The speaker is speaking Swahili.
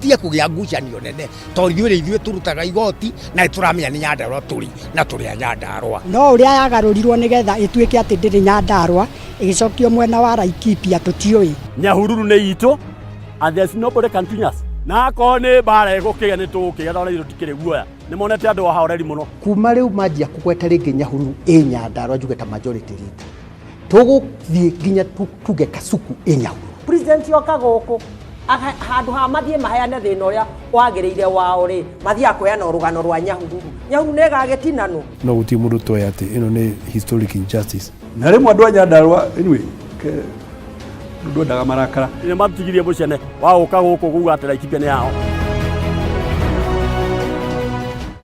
ibatie kugia ngucanio nene tondu ithuĩ turutaga igoti na turamenya ni Nyandarua turi na turi a Nyandarua no uria yagarurirwo nigetha ituike ati ndiri Nyandarua igicokio mwena wa Laikipia tutioi Nyahururu ni itu and there's nobody can twin us na ko ni bara igukiga ni tukiga thora irutikire guoya ni monete andu ahoreri muno kuma riu manjia kugweta ringi Nyahururu Nyandarua njuge ta majority leader tuguthie nginya tuge Kasuku Nyahururu president yoka guku handu ha mathie maheane thina uria wagiriire wao ri mathie akoyana urugano rwa Nyahururu negagetinano no guti mundu toy ati ino ni historic injustice na rimwe andu a Nyandarua anyway ndu ndaga marakara ni matigirie mucene wa guka guku kuga ati Laikipia ni yao.